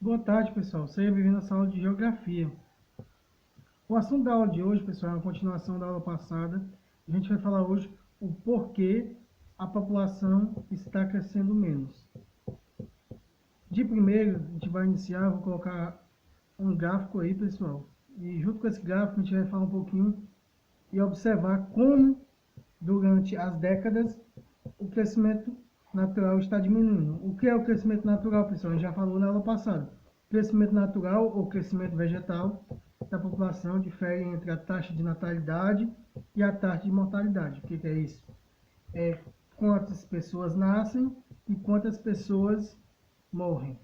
Boa tarde, pessoal. Seja bem-vindo à sala de Geografia. O assunto da aula de hoje, pessoal, é uma continuação da aula passada. A gente vai falar hoje o porquê a população está crescendo menos. De primeiro, a gente vai iniciar, vou colocar um gráfico aí, pessoal. E junto com esse gráfico, a gente vai falar um pouquinho e observar como, durante as décadas, o crescimento natural está diminuindo. O que é o crescimento natural, pessoal? A gente já falou na aula passada. Crescimento natural ou crescimento vegetal da população difere entre a taxa de natalidade e a taxa de mortalidade. O que é isso? É quantas pessoas nascem e quantas pessoas morrem.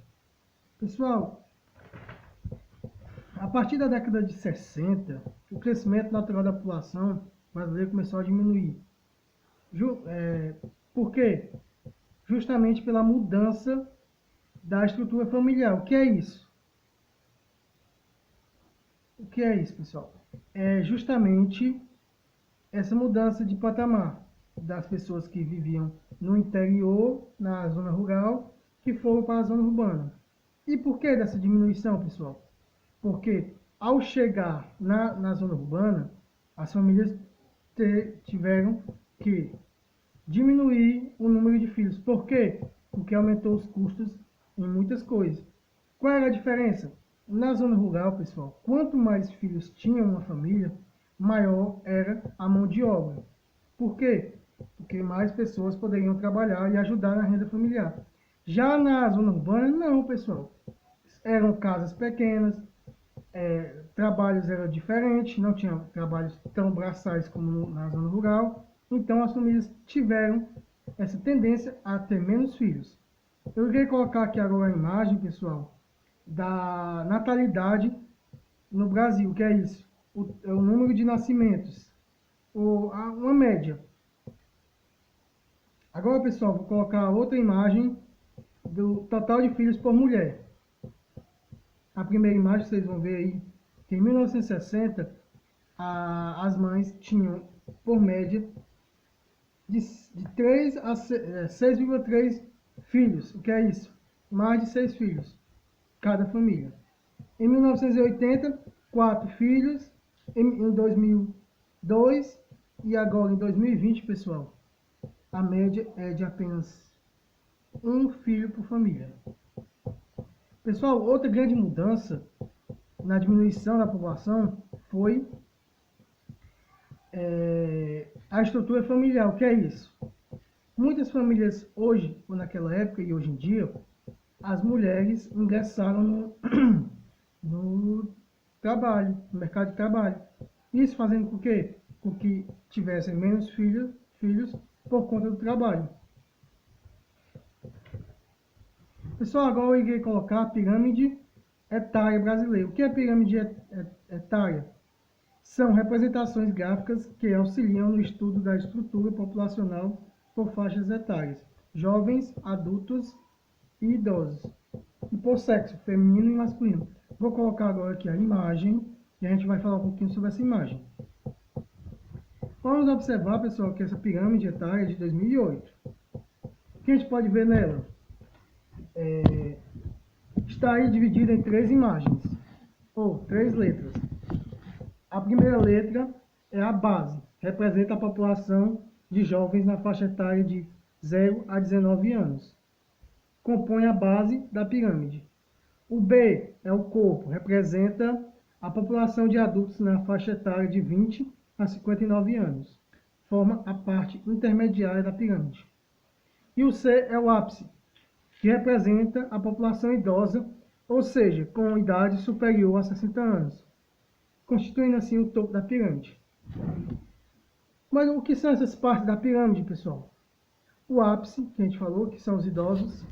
Pessoal, a partir da década de 60, o crescimento natural da população brasileira começou a diminuir. Por quê? Justamente pela mudança da estrutura familiar. O que é isso? O que é isso, pessoal? É justamente essa mudança de patamar das pessoas que viviam no interior, na zona rural, que foram para a zona urbana. E por que dessa diminuição, pessoal? Porque ao chegar na zona urbana, as famílias tiveram que diminuir o número de filhos. Por quê? Porque aumentou os custos em muitas coisas. Qual era a diferença? Na zona rural, pessoal, quanto mais filhos tinha uma família, maior era a mão de obra. Por quê? Porque mais pessoas poderiam trabalhar e ajudar na renda familiar. Já na zona urbana, não, pessoal. Eram casas pequenas, trabalhos eram diferentes, não tinham trabalhos tão braçais como na zona rural. Então as famílias tiveram essa tendência a ter menos filhos. Eu irei colocar aqui agora a imagem, pessoal, da natalidade no Brasil, que é isso, o número de nascimentos, uma média. Agora, pessoal, vou colocar outra imagem do total de filhos por mulher. A primeira imagem, vocês vão ver aí, que em 1960, as mães tinham, por média, de 3 a 6,3 filhos. O que é isso? Mais de 6 filhos, cada família. Em 1980, 4 filhos. Em 2002 e agora em 2020, pessoal, a média é de apenas um filho por família. Pessoal, outra grande mudança na diminuição da população foi a estrutura familiar. O que é isso? Muitas famílias hoje, ou naquela época e hoje em dia, as mulheres ingressaram no trabalho, no mercado de trabalho. Isso fazendo com que, tivessem menos filhos por conta do trabalho. Pessoal, agora eu irei colocar a pirâmide etária brasileira. O que é a pirâmide etária? São representações gráficas que auxiliam no estudo da estrutura populacional por faixas etárias, jovens, adultos e idosos, e por sexo, feminino e masculino. Vou colocar agora aqui a imagem e a gente vai falar um pouquinho sobre essa imagem. Vamos observar, pessoal, que essa pirâmide etária é de 2008. O que a gente pode ver nela? Está aí dividida em 3 imagens, ou 3 letras. A primeira letra é a base, representa a população de jovens na faixa etária de 0 a 19 anos. Compõe a base da pirâmide. O B é o corpo, representa a população de adultos na faixa etária de 20 a 59 anos. Forma a parte intermediária da pirâmide. E o C é o ápice, que representa a população idosa, ou seja, com idade superior a 60 anos, constituindo assim o topo da pirâmide. Mas o que são essas partes da pirâmide, pessoal? O ápice, que a gente falou, que são os idosos.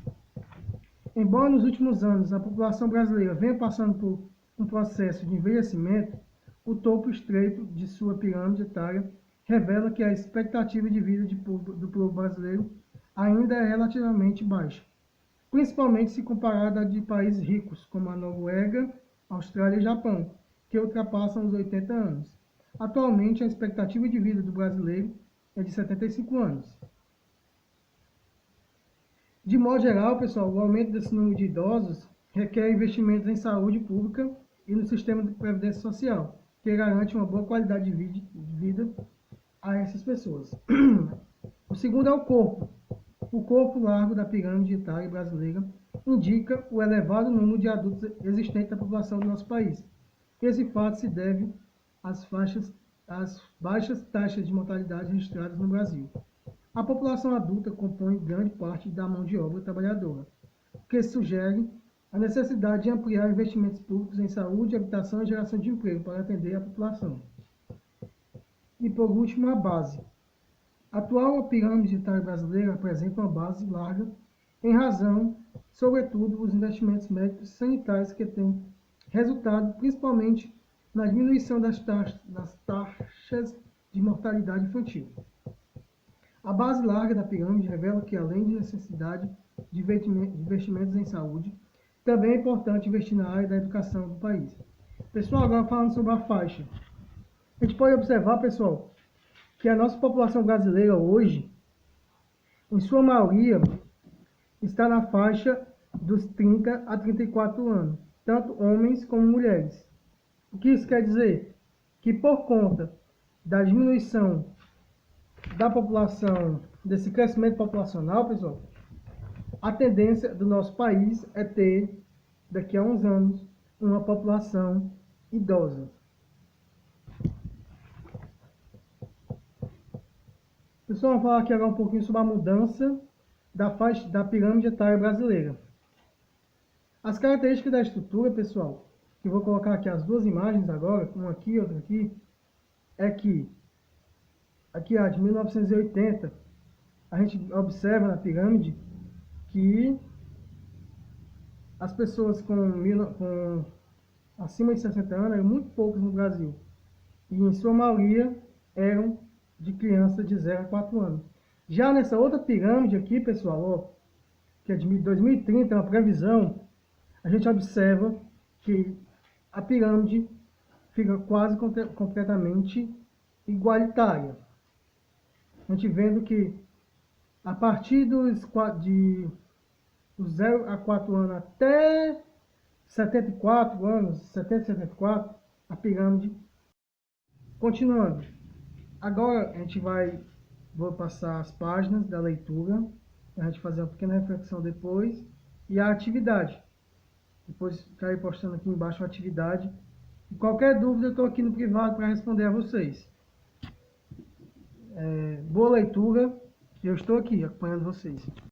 Embora nos últimos anos a população brasileira venha passando por um processo de envelhecimento, o topo estreito de sua pirâmide etária revela que a expectativa de vida do povo brasileiro ainda é relativamente baixa, principalmente se comparada a de países ricos, como a Noruega, Austrália e Japão, que ultrapassam os 80 anos. Atualmente, a expectativa de vida do brasileiro é de 75 anos. De modo geral, pessoal, o aumento desse número de idosos requer investimentos em saúde pública e no sistema de previdência social, que garante uma boa qualidade de vida a essas pessoas. O segundo é o corpo. O corpo largo da pirâmide etária brasileira indica o elevado número de adultos existente na população do nosso país. Esse fato se deve às baixas taxas de mortalidade registradas no Brasil. A população adulta compõe grande parte da mão de obra trabalhadora, o que sugere a necessidade de ampliar investimentos públicos em saúde, habitação e geração de emprego para atender a população. E por último, a base. A atual pirâmide etária brasileira apresenta uma base larga em razão, sobretudo, dos investimentos médicos e sanitários que têm resultado principalmente na diminuição das taxas de mortalidade infantil. A base larga da pirâmide revela que, além de necessidade de investimentos em saúde, também é importante investir na área da educação do país. Pessoal, agora falando sobre a faixa. A gente pode observar, pessoal, que a nossa população brasileira hoje, em sua maioria, está na faixa dos 30 a 34 anos, tanto homens como mulheres. O que isso quer dizer? Que por conta da diminuição da população, desse crescimento populacional, pessoal, a tendência do nosso país é ter, daqui a uns anos, uma população idosa. Pessoal, vamos falar aqui agora um pouquinho sobre a mudança da pirâmide etária brasileira. As características da estrutura, pessoal, que eu vou colocar aqui as duas imagens agora, uma aqui e outra aqui, é que aqui a de 1980, a gente observa na pirâmide que as pessoas com acima de 60 anos eram muito poucas no Brasil. E em sua maioria eram de criança de 0 a 4 anos. Já nessa outra pirâmide aqui, pessoal, ó, que é de 2030, uma previsão, a gente observa que a pirâmide fica quase completamente igualitária. A gente vendo que a partir dos 0 a 4 anos até 74 anos, 70 e 74, a pirâmide. Continuando. Agora a gente vou passar as páginas da leitura, a gente fazer uma pequena reflexão depois, e a atividade. Depois ficarei postando aqui embaixo a atividade. E qualquer dúvida eu estou aqui no privado para responder a vocês. Boa leitura, eu estou aqui acompanhando vocês.